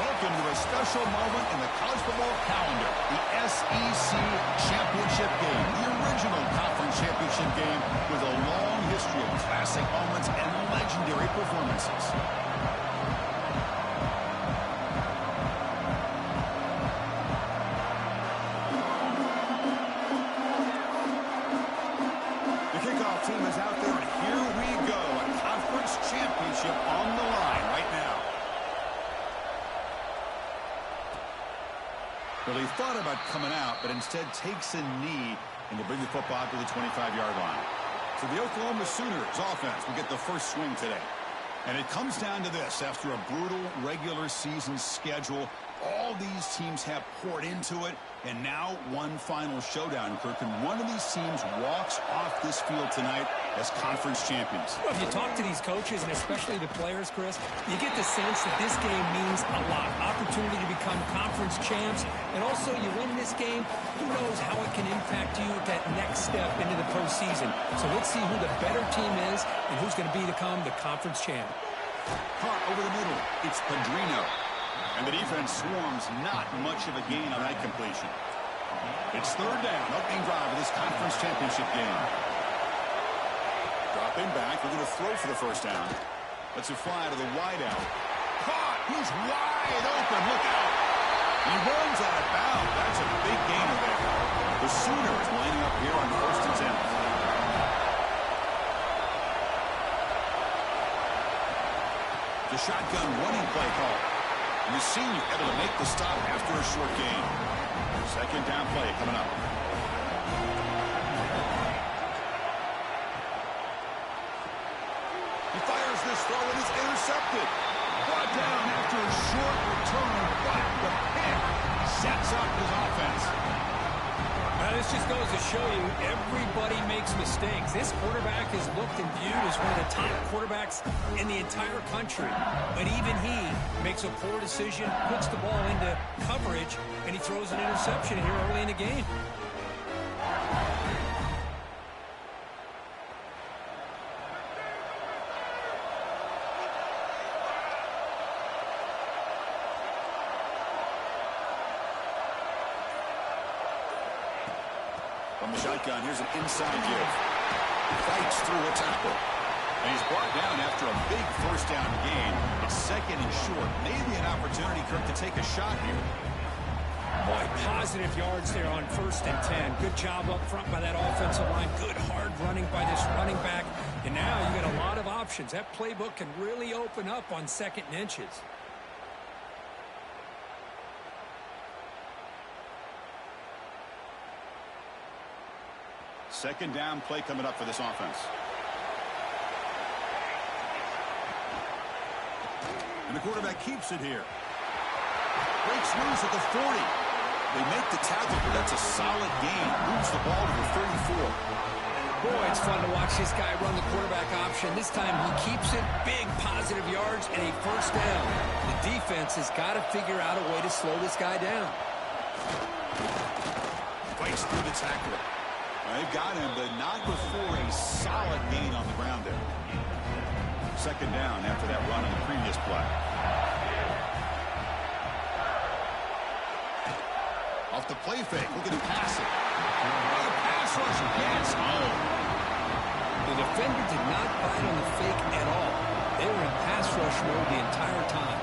Welcome to a special moment in the college football calendar, the SEC Championship Game, the original conference championship game with a long history of classic moments and legendary performances. The kickoff team is out there, and here we go, a conference championship on the line right now. Well, he thought about coming out, but instead takes a knee and will bring the football to the 25-yard line. So the Oklahoma Sooners offense will get the first swing today. And it comes down to this. After a brutal regular season schedule, all these teams have poured into it, and now one final showdown, Kirk. And one of these teams walks off this field tonight as conference champions. Well, if you talk to these coaches, and especially the players, Chris, you get the sense that this game means a lot. Opportunity to become conference champs, and also you win this game, who knows how it can impact you at that next step into the postseason. So let's see who the better team is and who's going to become the conference champ. Caught over the middle. It's Padrino. And the defense swarms, not much of a gain on that completion. It's third down, opening drive of this conference championship game. Dropping back, we're going to throw for the first down. Let's it fly to the wideout. Caught! He's wide open, look out! He runs out of bounds. That's a big gainer there. The Sooners lining up here on first and 10. The shotgun running play call. And the senior able to make the stop after a short gain. Second down play coming up. He fires this throw and is intercepted. Brought down after a short return, but the pick sets up his offense. Now, this just goes to show you everybody makes mistakes. This quarterback is looked and viewed as one of the top quarterbacks in the entire country. But even he makes a poor decision, puts the ball into coverage, and he throws an interception here early in the game. From the shotgun, here's an inside give. Fights through a tackle. And he's brought down after a big first down gain. It's second and short. Maybe an opportunity, Kirk, to take a shot here. Boy, positive yards there on first and 10. Good job up front by that offensive line. Good hard running by this running back. And now you got a lot of options. That playbook can really open up on second and inches. Second down play coming up for this offense. And the quarterback keeps it here. Breaks loose at the 40. They make the tackle, but that's a solid gain. Moves the ball to the 34. Boy, it's fun to watch this guy run the quarterback option. This time he keeps it. Big positive yards and a first down. The defense has got to figure out a way to slow this guy down. Fights through the tackle. They've got him, but not before a solid gain on the ground there. Second down after that run on the previous play. Off the play fake, look at him pass it. Another pass rush gets home. The defender did not bite on the fake at all. They were in pass rush mode the entire time.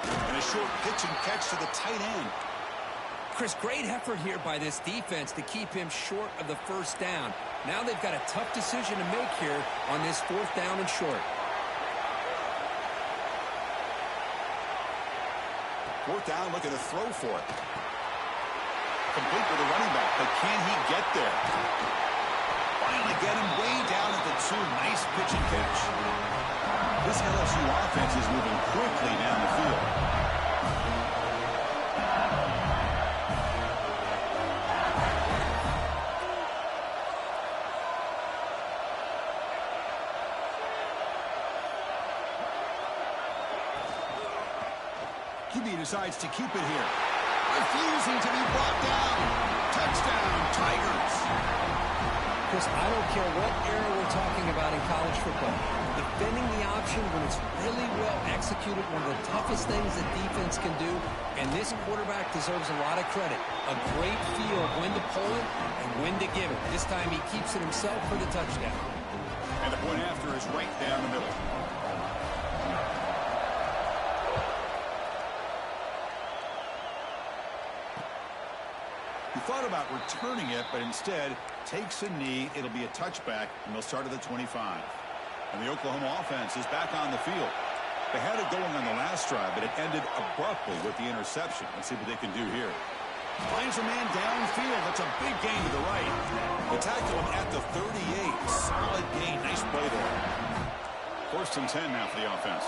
And a short pitch and catch to the tight end. Chris, great effort here by this defense to keep him short of the first down. Now they've got a tough decision to make here on this fourth down and short. Fourth down, looking to throw for it. Complete with the running back, but can he get there? Finally get him way down at the 2. Nice pitch and catch. This LSU offense is moving quickly down the field. QB decides to keep it here. Refusing to be brought down. Touchdown, Tigers. Chris, I don't care what era we're talking about in college football. Defending the option when it's really well executed, one of the toughest things that defense can do, and this quarterback deserves a lot of credit. A great feel of when to pull it and when to give it. This time he keeps it himself for the touchdown. And the point after is right down the middle. He thought about returning it, but instead takes a knee. It'll be a touchback, and they'll start at the 25. And the Oklahoma offense is back on the field. They had it going on the last drive, but it ended abruptly with the interception. Let's see what they can do here. Finds a man downfield. That's a big gain to the right. They tackle him at the 38. Solid gain. Nice play there. 1st and 10 now for the offense.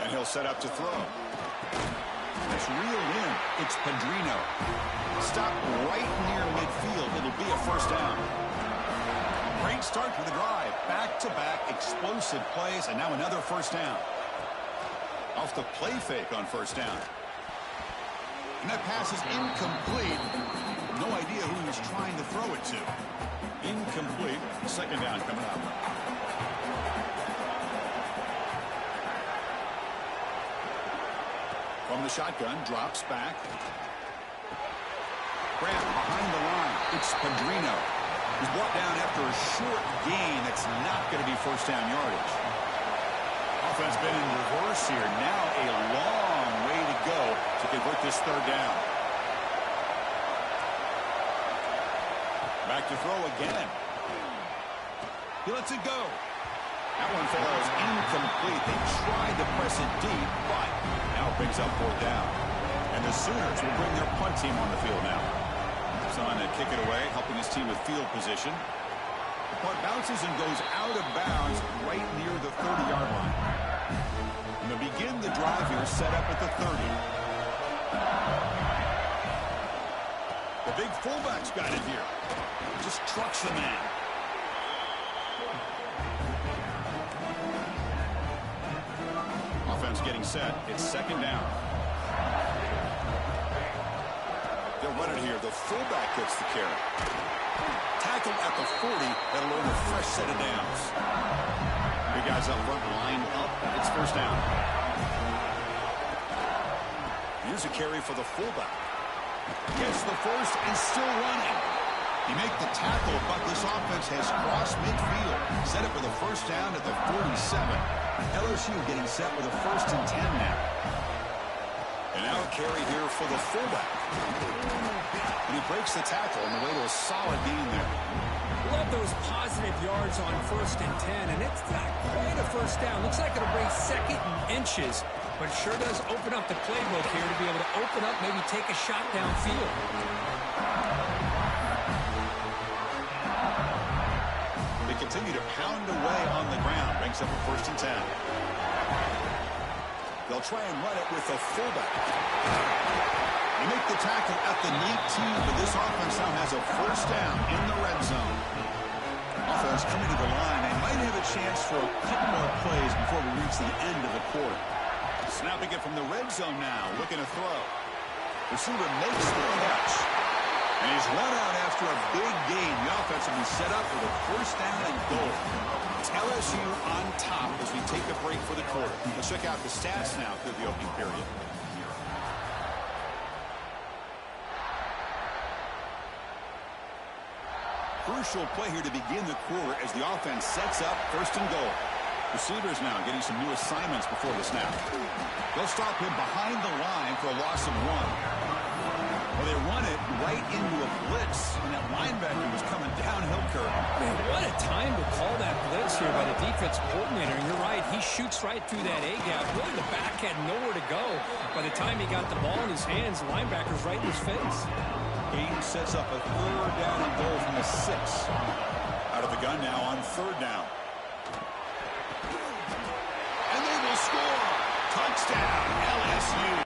And he'll set up to throw. It's reeled in. It's Pedrino. Stopped right near midfield. It'll be a 1st down. Great start to the drive. Back-to-back explosive plays, and now another 1st down. Off the play fake on 1st down. And that pass is incomplete. No idea who he was trying to throw it to. Incomplete. 2nd down coming up. From the shotgun, drops back. Grant behind the line. It's Pedrino. He's brought down after a short gain. That's not going to be 1st down yardage. Offense been in reverse here. Now a long way to go to convert this 3rd down. Back to throw again. He lets it go. That one falls incomplete. They tried to press it deep, but now brings up 4th down. And the Sooners will bring their punt team on the field now. It's on to kick it away, helping his team with field position. The punt bounces and goes out of bounds right near the 30-yard line. And they'll begin the drive here, set up at the 30. The big fullback's got it here. Just trucks the man. Offense getting set. It's 2nd down. They'll run it here. The fullback gets the carry. Tackled at the 40. That'll earn a fresh set of downs. Three guys up front, line up. It's 1st down. Here's a carry for the fullback. Gets the 1st and still running. He make the tackle, but this offense has crossed midfield. Set up for the 1st down at the 47. LSU getting set with a 1st and 10 now. And now a carry here for the fullback. And he breaks the tackle on the way to a solid gain there. Love those positive yards on 1st and 10, and it's not quite a 1st down. Looks like it'll bring 2nd and inches, but it sure does open up the playbook here to be able to open up, maybe take a shot downfield. They continue to pound away on the ground. Brings up a 1st and 10. They'll try and run it with a fullback. They make the tackle at the 19, but this offense now has a 1st down in the red zone. Offense coming to the line. They might have a chance for a couple more plays before we reach the end of the quarter. Snapping it from the red zone now, looking to throw. Receiver makes the catch. And he's run out after a big gain. The offense will be set up for the 1st down and goal. It's LSU on top as we take a break for the quarter. Let's check out the stats now through the opening period. Crucial play here to begin the quarter as the offense sets up 1st and goal. Receivers now getting some new assignments before the snap. They'll stop him behind the line for a loss of 1. Well, they run it right into a blitz, and that linebacker was coming downhill curve. Man, what a time to call that blitz here by the defense coordinator. And you're right, he shoots right through that A-gap. Really, the back had nowhere to go. By the time he got the ball in his hands, the linebacker's right in his face. Hayden sets up a 3rd down and goal from the 6. Out of the gun now on 3rd down. And they will score. Touchdown, LSU.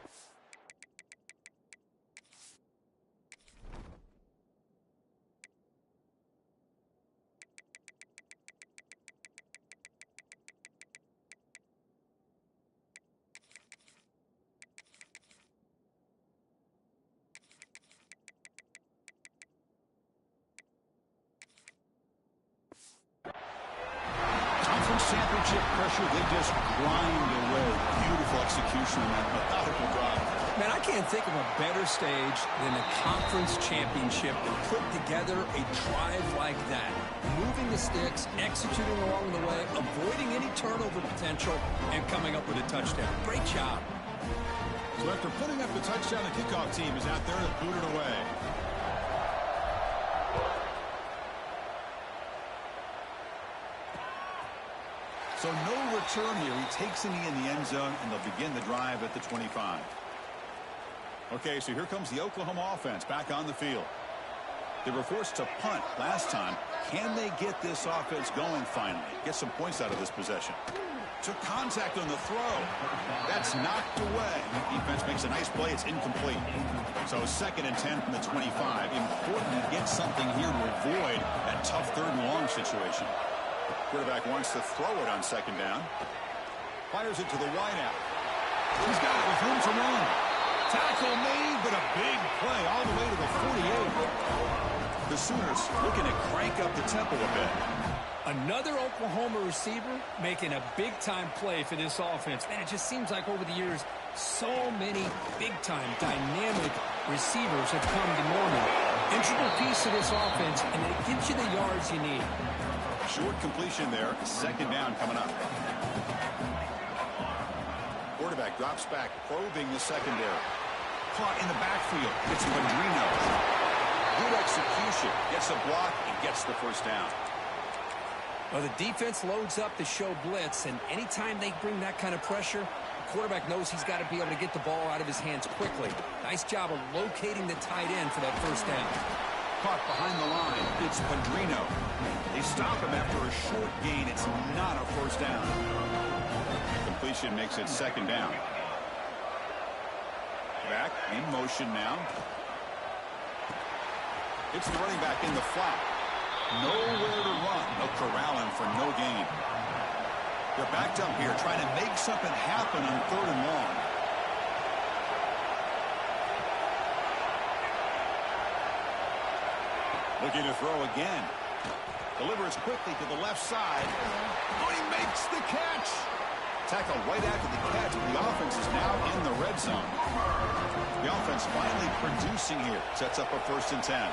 shift pressure, they just grind away. Beautiful execution on that methodical drive. Man, I can't think of a better stage than the conference championship to put together a drive like that. Moving the sticks, executing along the way, avoiding any turnover potential, and coming up with a touchdown. Great job. So after putting up the touchdown, the kickoff team is out there to boot it away. So no return here. He takes a knee in the end zone, and they'll begin the drive at the 25. Okay, so here comes the Oklahoma offense back on the field. They were forced to punt last time. Can they get this offense going finally? Get some points out of this possession. Took contact on the throw. That's knocked away. Defense makes a nice play. It's incomplete. So 2nd and 10 from the 25. Important to get something here to avoid that tough 3rd and long situation. Quarterback wants to throw it on 2nd down. Fires it to the wideout. He's got it with room to run. Tackle made, but a big play all the way to the 48. The Sooners looking to crank up the tempo a bit. Another Oklahoma receiver making a big-time play for this offense. Man, it just seems like over the years, so many big-time, dynamic receivers have come to Norman. Integral piece of this offense, and it gives you the yards you need. Short completion there. 2nd down coming up. Quarterback drops back, probing the secondary. Caught in the backfield. It's Pedrino. Good execution. Gets a block and gets the 1st down. Well, the defense loads up to show blitz, and anytime they bring that kind of pressure, the quarterback knows he's got to be able to get the ball out of his hands quickly. Nice job of locating the tight end for that 1st down. Caught behind the line. It's Pedrino. They stop him after a short gain. It's not a 1st down. Completion makes it 2nd down. Back in motion now. It's the running back in the flat. Nowhere to run. They'll corral him for no gain. They're backed up here trying to make something happen on 3rd and long. Looking to throw again. Delivers quickly to the left side. Oh, he makes the catch. Tackle right after the catch. The offense is now in the red zone. The offense finally producing here. Sets up a 1st and 10.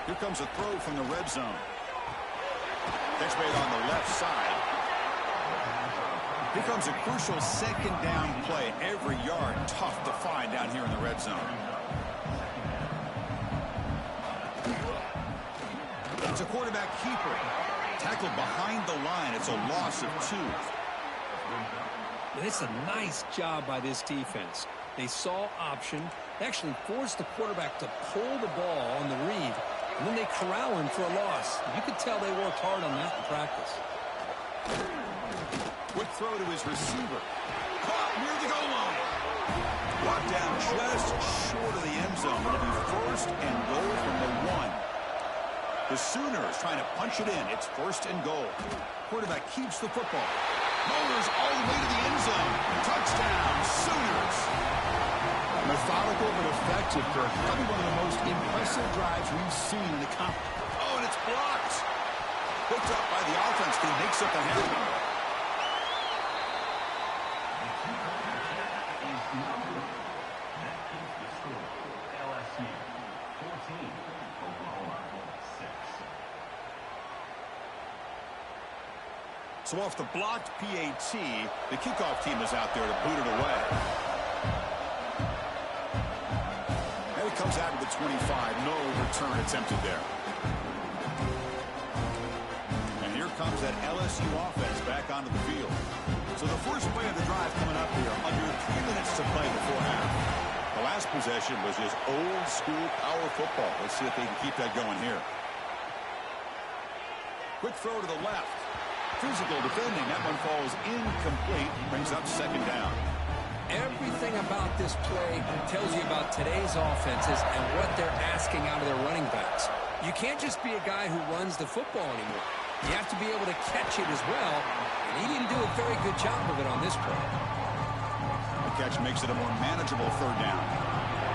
Here comes a throw from the red zone. Catch made on the left side. Here comes a crucial 2nd down play. Every yard tough to find down here in the red zone. It's a quarterback keeper. Tackled behind the line. It's a loss of 2. And it's a nice job by this defense. They saw option. They actually forced the quarterback to pull the ball on the read. And then they corral him for a loss. You could tell they worked hard on that in practice. Quick throw to his receiver. Caught near the goal line. Brought down just short of the end zone. It'll be 1st and goal from the 1. The Sooners trying to punch it in. It's 1st and goal. Quarterback keeps the football. Motors all the way to the end zone. Touchdown, Sooners. Methodical but effective, Kirk. Probably one of the most impressive drives we've seen in the conference. Oh, and it's blocked. Picked up by the offense. Can make something happen. LSU 14, Oklahoma 6. So off the blocked PAT, the kickoff team is out there to boot it away. And it comes out of the 25. No return attempted there. And here comes that LSU offense back onto the field. So the first play of the drive coming up here. Under 3 minutes to play before half. The last possession was just old school power football. Let's see if they can keep that going here. Quick throw to the left. Physical defending. That one falls incomplete. Brings up 2nd down. Everything about this play tells you about today's offenses and what they're asking out of their running backs. You can't just be a guy who runs the football anymore. You have to be able to catch it as well, and he didn't do a very good job of it on this play. The catch makes it a more manageable 3rd down.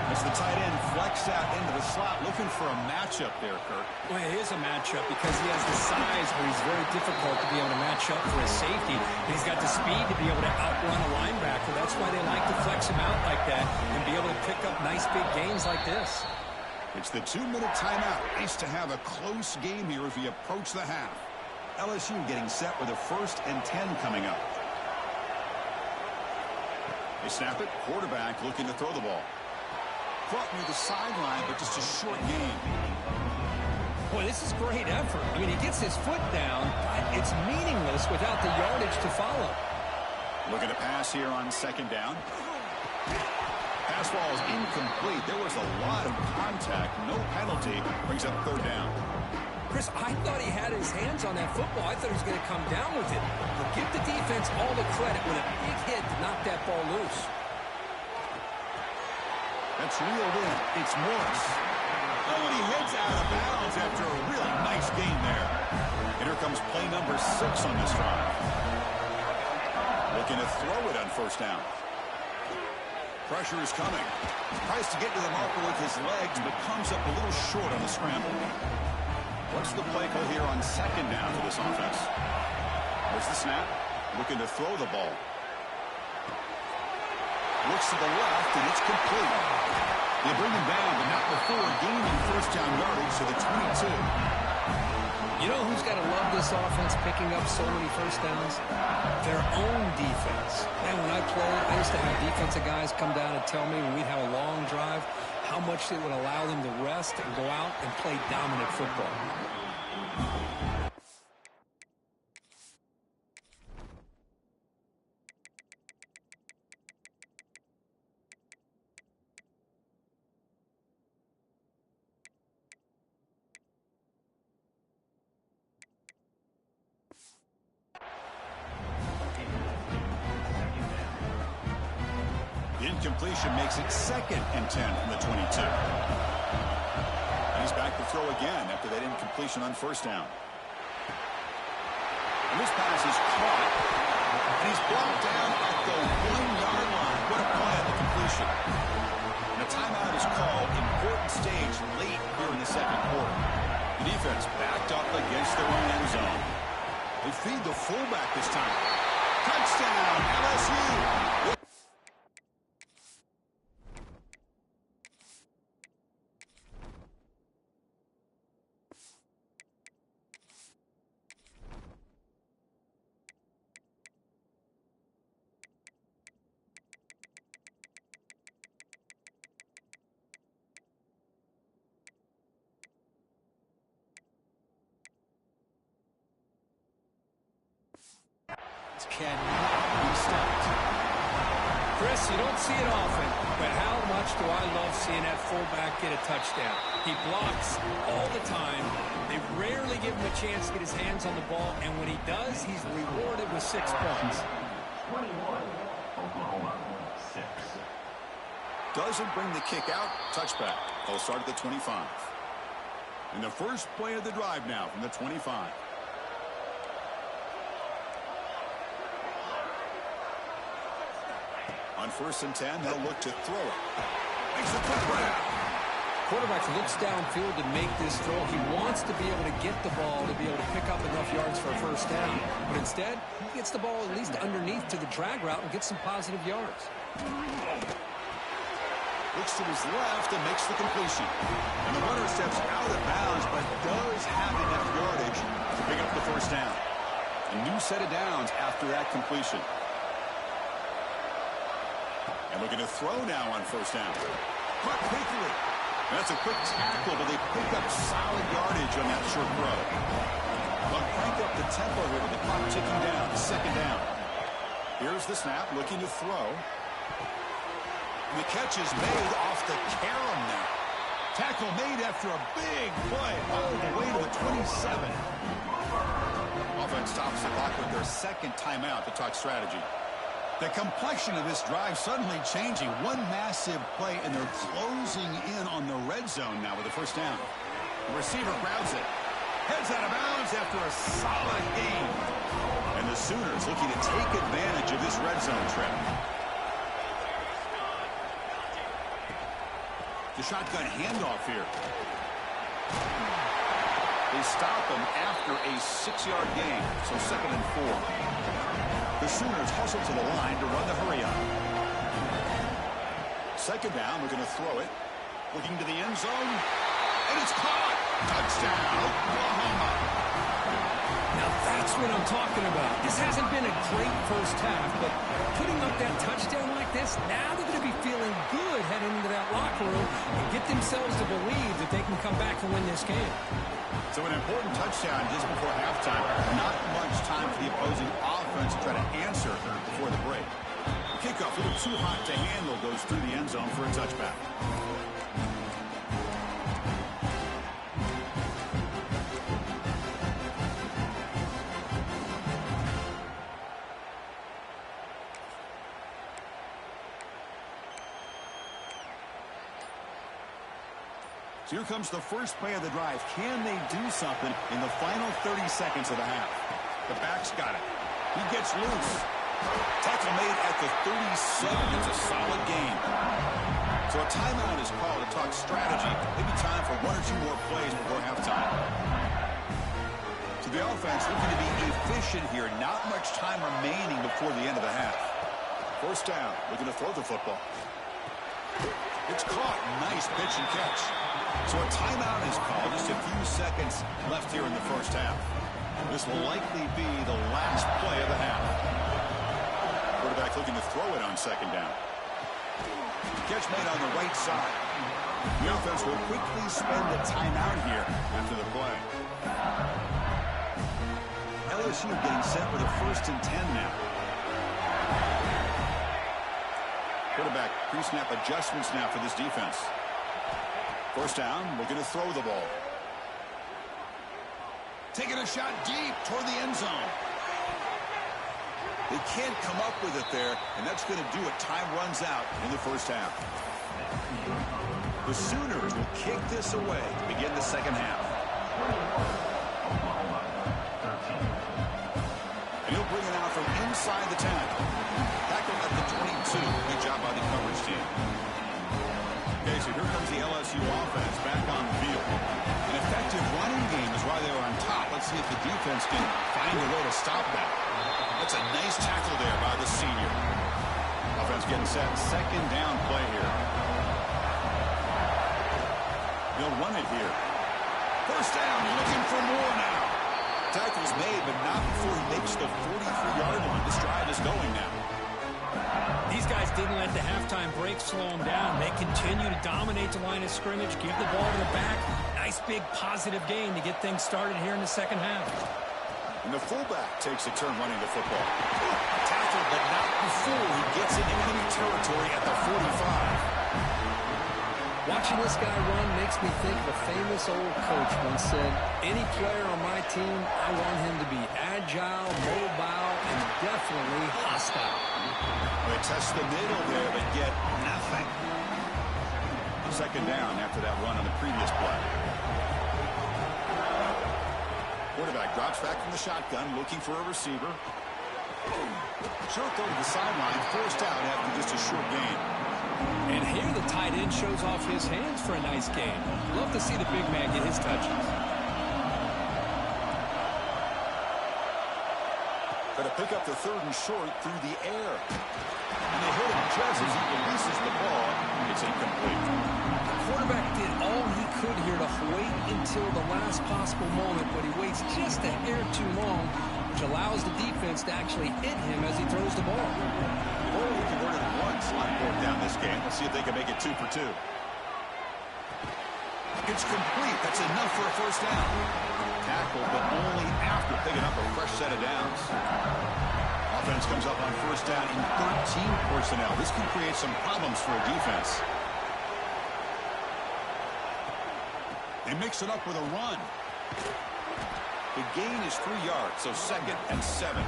As the tight end flex out into the slot, looking for a matchup there, Kirk. Well, it is a matchup because he has the size where he's very difficult to be able to match up for a safety. He's got the speed to be able to outrun a linebacker. That's why they like to flex him out like that and be able to pick up nice big gains like this. It's the 2-minute timeout. Nice to have a close game here as we approach the half. LSU getting set with a 1st and 10 coming up. They snap it. Quarterback looking to throw the ball. Brought near the sideline, but just a short game. Boy, this is great effort. I mean, he gets his foot down, but it's meaningless without the yardage to follow. Looking to pass here on 2nd down. Pass ball is incomplete. There was a lot of contact. No penalty. Brings up 3rd down. Chris, I thought he had his hands on that football. I thought he was going to come down with it. But give the defense all the credit with a big hit to knock that ball loose. That's reeled in. It's Morris. Oh, and he heads out of bounds after a really nice gain there. And here comes play number 6 on this drive. Looking to throw it on 1st down. Pressure is coming. Tries to get to the marker with his legs, but comes up a little short on the scramble. What's the play call here on 2nd down for this offense? There's the snap. Looking to throw the ball. Looks to the left, and it's complete. They bring him down, but not before gaining 1st down yardage to the 22. You know who's got to love this offense picking up so many 1st downs? Their own defense. Man, when I played, I used to have defensive guys come down and tell me when we'd have a long drive how much it would allow them to rest and go out and play dominant football. Incompletion makes it 2nd and 10 from the 22. And he's back to throw again after that incompletion on 1st down. And this pass is caught, and he's blocked down at the 1-yard line. What a play on the completion. And a timeout is called. Important stage late here in the 2nd quarter. The defense backed up against their own end zone. They feed the fullback this time. Touchdown, LSU. Cannot be stopped. Chris, you don't see it often, but how much do I love seeing that fullback get a touchdown. He blocks all the time. They rarely give him a chance to get his hands on the ball, and when he does, he's rewarded with 6 points. 21, Oklahoma, 6. Doesn't bring the kick out. Touchback. They'll start at the 25. And the first play of the drive now from the 25. On 1st and 10, they'll look to throw it. Makes the quick grab. Quarterback looks downfield to make this throw. He wants to be able to get the ball to be able to pick up enough yards for a 1st down. But instead, he gets the ball at least underneath to the drag route and gets some positive yards. Looks to his left and makes the completion. And the runner steps out of bounds, but does have enough yardage to pick up the 1st down. A new set of downs after that completion. And looking to throw now on 1st down. Caught quickly. That's a quick tackle, but they pick up solid yardage on that short throw. But crank up the tempo here with the clock ticking down. 2nd down. Here's the snap, looking to throw. And the catch is made off the carom now. Tackle made after a big play all the way to the 27. Offense stops the clock with their 2nd timeout to talk strategy. The complexion of this drive suddenly changing. One massive play, and they're closing in on the red zone now with the 1st down. The receiver grabs it. Heads out of bounds after a solid gain. And the Sooners looking to take advantage of this red zone trip. The shotgun handoff here. They stop him after a 6-yard gain, so 2nd and 4. The Sooners hustle to the line to run the hurry up. 2nd down, we're going to throw it. Looking to the end zone, and it's caught. Touchdown, Oklahoma. Now that's what I'm talking about. This hasn't been a great first half, but putting up that touchdown like this, now they're going to be feeling good heading into that locker room and get themselves to believe that they can come back and win this game. So an important touchdown just before halftime. Not much time for the opposing offense to try to answer before the break. Kickoff, a little too hot to handle, goes through the end zone for a touchback. So here comes the first play of the drive. Can they do something in the final 30 seconds of the half? The back's got it. He gets loose. Tackle made at the 37. It's a solid gain. So a timeout is called to talk strategy. Maybe time for 1 or 2 more plays before halftime. So the offense looking to be efficient here. Not much time remaining before the end of the half. 1st down. Looking to throw the football. It's caught. Nice pitch and catch. So a timeout is called. Just a few seconds left here in the first half. This will likely be the last play of the half. Quarterback looking to throw it on 2nd down. Catch made on the right side. The offense will quickly spend the timeout here after the play. LSU getting set for the 1st and 10 now. Quarterback pre-snap adjustments now for this defense. 1st down, looking to throw the ball. Taking a shot deep toward the end zone. They can't come up with it there, and that's going to do it. Time runs out in the first half. The Sooners will kick this away to begin the second half. And he'll bring it out from inside the tackle. Tackle at the 22. Good job by the coverage team. Okay, so here comes the LSU offense back on the field. An effective running game is why they were on top. Let's see if the defense can find a way to stop that. That's a nice tackle there by the senior. Offense getting set. 2nd down play here. They'll run it here. 1st down, looking for more now. Tackle's made, but not before he makes the 43-yard line. This drive is going now. These guys didn't let the halftime break slow them down. They continue to dominate the line of scrimmage, give the ball to the back. Nice big positive gain to get things started here in the second half. And the fullback takes a turn running the football. Tackled, but not before he gets into enemy territory at the 45. Watching this guy run makes me think of a famous old coach once said, any player on my team, I want him to be agile, mobile, and definitely hostile. They test the middle there, but get nothing. 2nd down after that run on the previous play. Quarterback drops back from the shotgun, looking for a receiver. Short throw to the sideline, forced out after just a short gain. And here the tight end shows off his hands for a nice game. Love to see the big man get his touches. Got to pick up the 3rd and short through the air. And they hit him just as he releases the ball. It's incomplete. The quarterback did all he could here to wait until the last possible moment, but he waits just a hair too long, which allows the defense to actually hit him as he throws the ball. They've only converted 1 slot fourth down this game. Let's see if they can make it 2 for 2. It's complete. That's enough for a 1st down. Tackled, but only after picking up a fresh set of downs. Offense comes up on 1st down in 13 personnel. This can create some problems for a defense. They mix it up with a run. The gain is 3 yards, so 2nd and 7.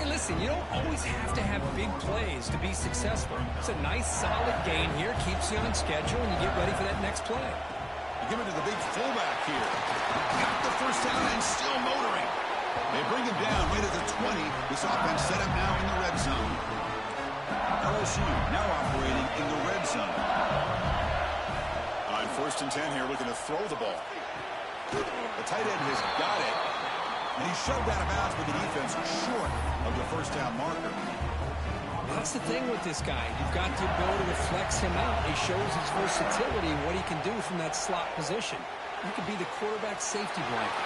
Hey, listen, you don't always have to have big plays to be successful. It's a nice, solid gain here. Keeps you on schedule, and you get ready for that next play. Give it to the big fullback here. Got the 1st down and still motoring. They bring him down right at the 20. This offense set up now in the red zone. LSU now operating in the red zone. First and 10 here, looking to throw the ball. The tight end has got it, and he shoved out of bounds with the defense short of the first down marker. That's the thing with this guy. You've got the ability to flex him out. He shows his versatility and what he can do from that slot position. He could be the quarterback safety blanket.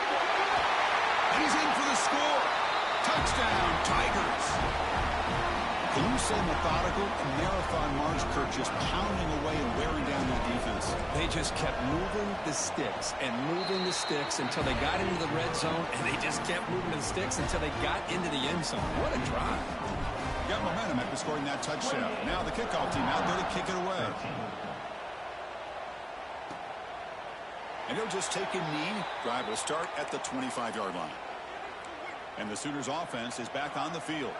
And he's in for the score. Touchdown, Tigers. Can you say methodical? A marathon march, Kurt, just pounding away and wearing down their defense. They just kept moving the sticks and moving the sticks until they got into the red zone, and they just kept moving the sticks until they got into the end zone. What a drive. Got momentum after scoring that touchdown. Now the kickoff team out there to kick it away. And he'll just take a knee. Drive will start at the 25-yard line. And the Sooners offense is back on the field.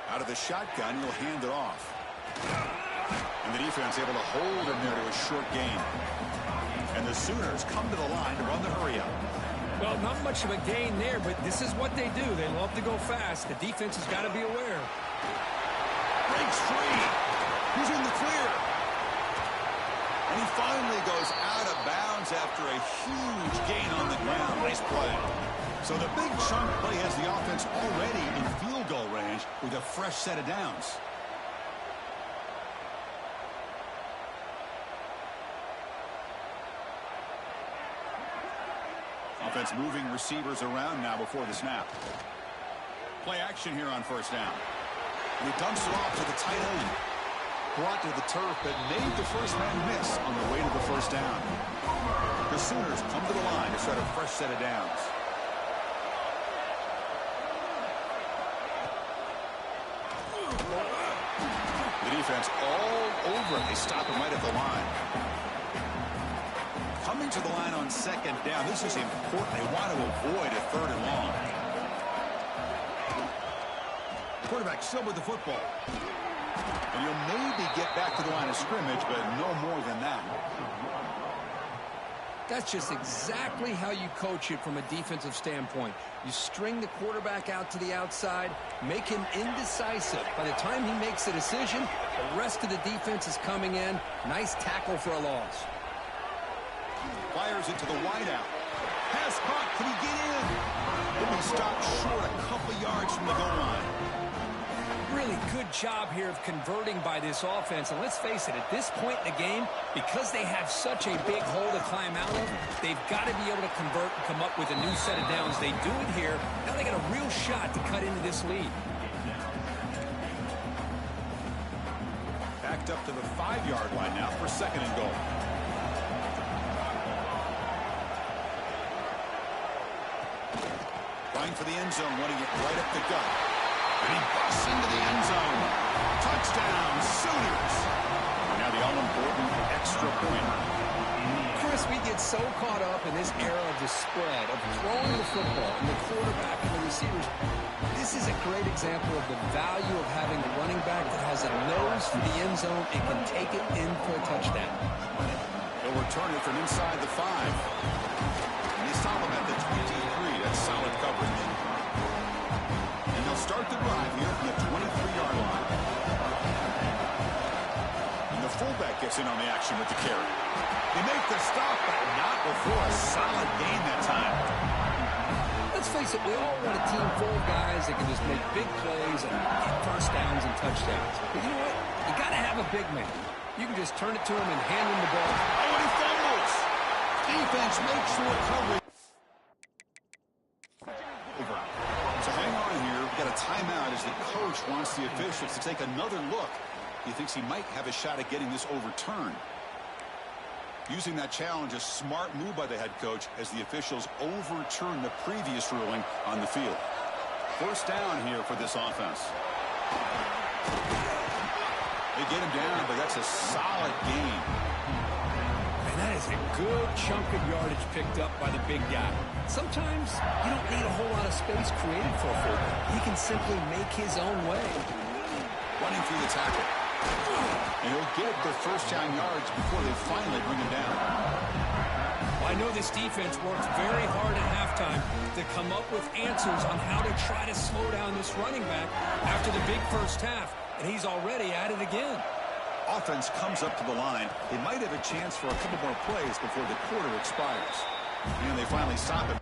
Out of the shotgun, he'll hand it off. And the defense able to hold him there to a short gain. And the Sooners come to the line to run the hurry up. Well, not much of a gain there, but this is what they do. They love to go fast. The defense has got to be aware. Breaks free. He's in the clear. And he finally goes out of bounds after a huge gain on the ground. Nice play. So the big chunk play has the offense already in field goal range with a fresh set of downs. Offense moving receivers around now before the snap. Play action here on first down. And he dumps it off to the tight end. Brought to the turf, but made the first man miss on the way to the first down. The Sooners come to the line to start a fresh set of downs. The defense all over it. They stop him right at the line. Coming to the line on second down. This is important. They want to avoid a third and long. Quarterback still with the football. And you'll maybe get back to the line of scrimmage, but no more than that. That's just exactly how you coach it from a defensive standpoint. You string the quarterback out to the outside, make him indecisive. By the time he makes a decision, the rest of the defense is coming in. Nice tackle for a loss. Fires it to the wideout. Pass caught. Can he get in? He'll be stopped short a couple yards from the goal line. Really good job here of converting by this offense. And let's face it, at this point in the game, because they have such a big hole to climb out of, they've got to be able to convert and come up with a new set of downs. They do it here. Now they got a real shot to cut into this lead. Backed up to the 5-yard line now for second and goal. Trying for the end zone, wanting it right up the gut. And he busts into the end zone. Touchdown, Sooners. Now the all-important extra point. Chris, we get so caught up in this era of the spread, of throwing the football, and the quarterback and the receivers. This is a great example of the value of having a running back that has a nose for the end zone and can take it in for a touchdown. They'll return it from inside the 5. And they stop him at the 23. That's solid coverage. And they'll start the drive here from the 23-yard line. And the fullback gets in on the action with the carry. They make the stop, but not before a solid gain that time. Let's face it, we all want a team full of guys that can just make big plays and get first downs and touchdowns. But you know what? You got to have a big man. You can just turn it to him and hand him the ball. Oh, and he fumbles. Defense makes the recovery. Over. So hang on here. We've got a timeout as the coach wants the officials to take another look. He thinks he might have a shot at getting this overturned. Using that challenge, a smart move by the head coach as the officials overturn the previous ruling on the field. First down here for this offense. They get him down, but that's a solid gain. And that is a good chunk of yardage picked up by the big guy. Sometimes you don't need a whole lot of space created for a fullback. He can simply make his own way. Running through the tackle. And he'll get the first down yards before they finally bring him down. Well, I know this defense worked very hard at halftime to come up with answers on how to try to slow down this running back after the big first half. and he's already at it again. Offense comes up to the line. They might have a chance for a couple more plays before the quarter expires. And they finally stop it.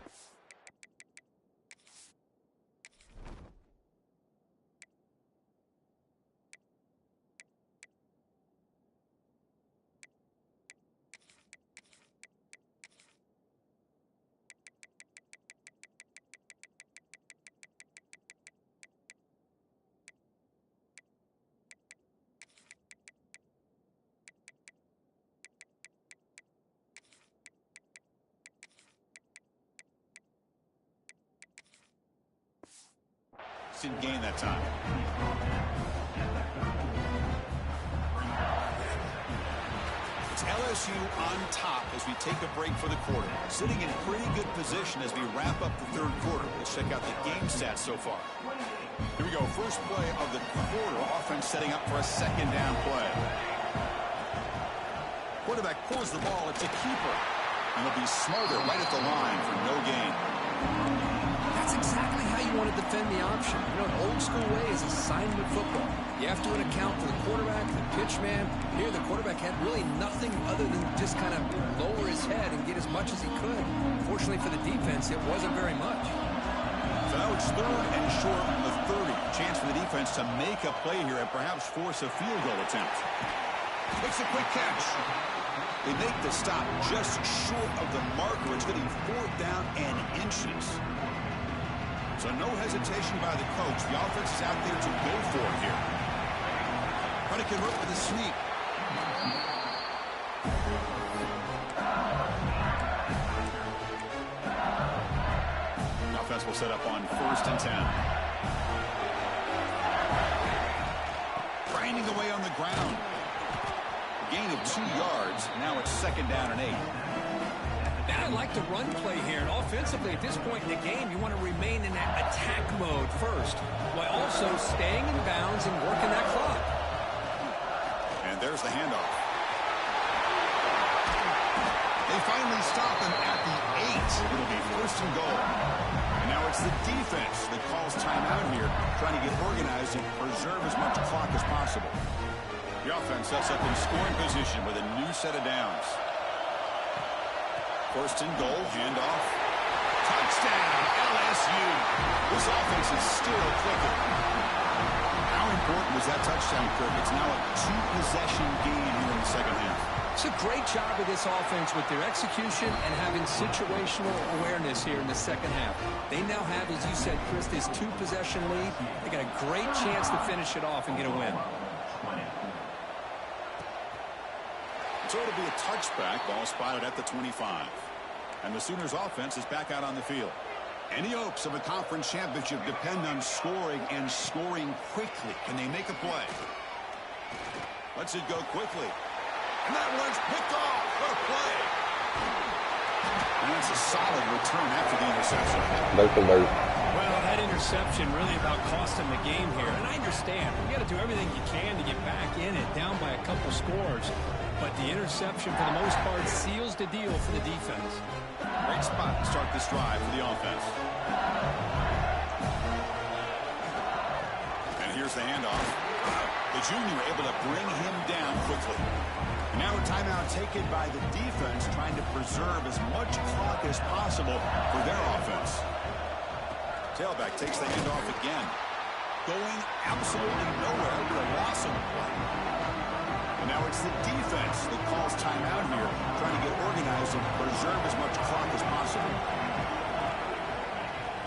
Didn't gain that time. It's LSU on top as we take a break for the quarter. Sitting in pretty good position as we wrap up the third quarter. Let's check out the game stats so far. Here we go. First play of the quarter. Offense setting up for a second down play. Quarterback pulls the ball. It's a keeper. And he'll be smarter right at the line for no gain. That's exactly how you want to defend the option. You know, an old school way is assignment football. You have to account for the quarterback, the pitch man. Here, the quarterback had really nothing other than just kind of lower his head and get as much as he could. Fortunately for the defense, it wasn't very much. So now it's third and short of 30. Chance for the defense to make a play here and perhaps force a field goal attempt. Makes a quick catch. They make the stop just short of the marker. It's getting fourth down and inches. So no hesitation by the coach. The offense is out there to go for it here. Trying to convert with a sneak. The offense will set up on 1st and 10. Grinding away on the ground. A gain of 2 yards. Now it's 2nd down and 8. And I like the run play here. And offensively, at this point in the game, you want to remain in that attack mode first, while also staying in bounds and working that clock. And there's the handoff. They finally stop him at the 8. It'll be 1st and goal. And now it's the defense that calls timeout here, trying to get organized and preserve as much clock as possible. The offense sets up in scoring position with a new set of downs. 1st and goal, handoff. Touchdown, LSU. This offense is still clicking. How important was that touchdown, Kirk? It's now a 2-possession game here in the second half. It's a great job of this offense with their execution and having situational awareness here in the second half. They now have, as you said, Chris, this 2-possession lead. They got a great chance to finish it off and get a win. So it'll be a touchback. Ball spotted at the 25. And the Sooners offense is back out on the field. Any hopes of a conference championship depend on scoring and scoring quickly. Can they make a play? Let's it go quickly. And that one's picked off. What a play. And that's a solid return after the interception. Well, that interception really about costing the game here. And I understand. You got to do everything you can to get back in it, down by a couple scores. But the interception, for the most part, seals the deal for the defense. Great spot to start this drive for the offense. And here's the handoff. The junior able to bring him down quickly. And now a timeout taken by the defense, trying to preserve as much clock as possible for their offense. Tailback takes the handoff again. Going absolutely nowhere with a loss on the play. And now it's the defense that calls timeout here, trying to get organized and preserve as much clock as possible.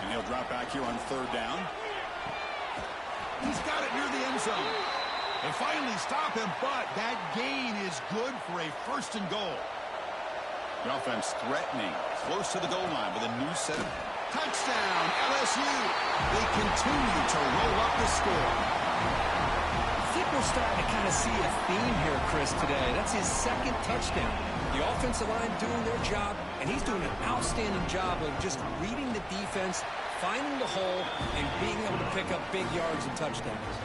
And he'll drop back here on 3rd down. He's got it near the end zone. They finally stop him, but that gain is good for a 1st and goal. The offense threatening, close to the goal line with a new set of touchdown, LSU. They continue to roll up the score. I think we're starting to kind of see a theme here, Chris, today. That's his 2nd touchdown. The offensive line doing their job, and he's doing an outstanding job of just reading the defense, finding the hole, and being able to pick up big yards and touchdowns.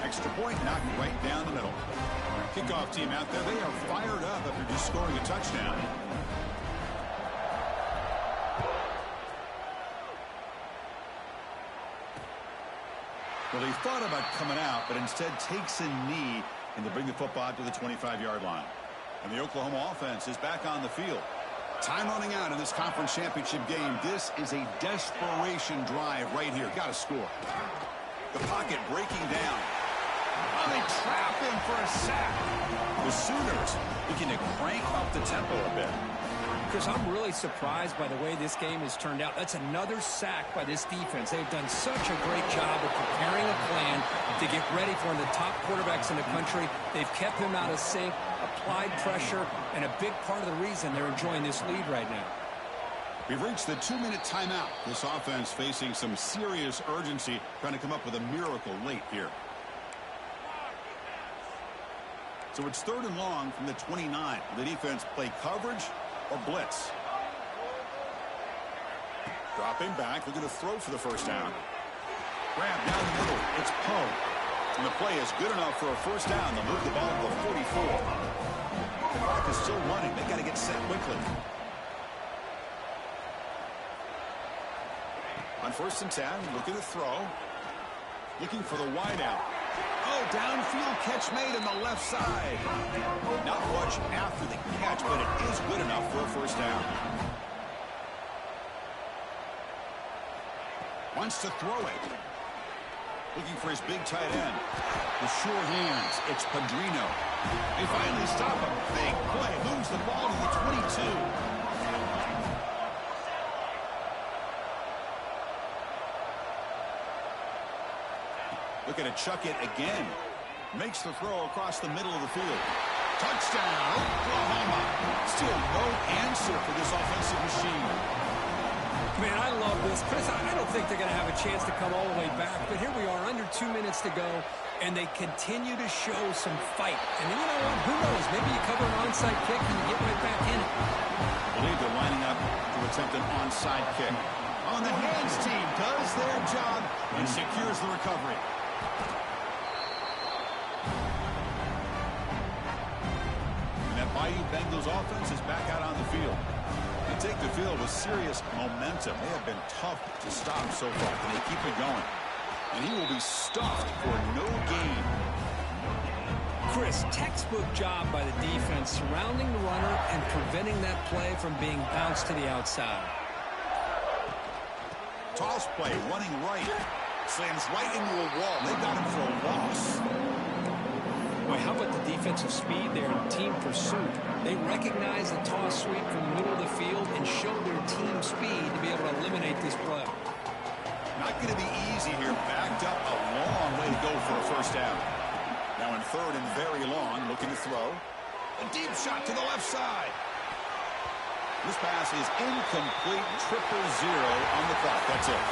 Extra point knocked right down the middle. Kickoff team out there, they are fired up after just scoring a touchdown. Well, he thought about coming out, but instead takes a knee, and they bring the football to the 25-yard line. And the Oklahoma offense is back on the field. Time running out in this conference championship game. This is a desperation drive right here. Got to score. The pocket breaking down. Oh, they trap him for a sack. The Sooners looking to crank up the tempo a bit. Chris, I'm really surprised by the way this game has turned out. That's another sack by this defense. They've done such a great job of preparing a plan to get ready for one of the top quarterbacks in the country. They've kept him out of sync, applied pressure, and a big part of the reason they're enjoying this lead right now. We've reached the 2-minute timeout. This offense facing some serious urgency, trying to come up with a miracle late here. So it's 3rd and long from the 29. The defense play coverage or blitz. Dropping back, looking to throw for the first down. Grab down the middle. It's Poe. And the play is good enough for a first down. They'll move the ball to the 44. The clock is still running. They got to get set quickly. On 1st and 10, looking to throw. Looking for the wideout. Oh, downfield catch made on the left side. Not much after the catch, but it is good enough for a first down. Wants to throw it. Looking for his big tight end. The sure hands. It's Padrino. They finally stop him. Big play. Moves the ball to the 22. Looking to chuck it again. Makes the throw across the middle of the field. Touchdown, Oklahoma. Still no answer for this offensive machine. Man, I love this. Chris, I don't think they're going to have a chance to come all the way back, but here we are, under 2 minutes to go, and they continue to show some fight. And you know what? Who knows? Maybe you cover an onside kick and you get right back in it. I believe they're lining up to attempt an onside kick. On the hands team does their job and secures the recovery. Bayou Bengals offense is back out on the field. They take the field with serious momentum. They have been tough to stop so far, and they keep it going. And he will be stuffed for no gain. Chris, textbook job by the defense surrounding the runner and preventing that play from being bounced to the outside. Toss play, running right. Slams right into a wall. They got him for a loss. Boy, how about the defensive speed there and team pursuit? They recognize the toss sweep from the middle of the field and show their team speed to be able to eliminate this play. Not going to be easy here. Backed up a long way to go for a first down. Now in 3rd and very long, looking to throw. A deep shot to the left side. This pass is incomplete. 0-0 on the clock. That's it.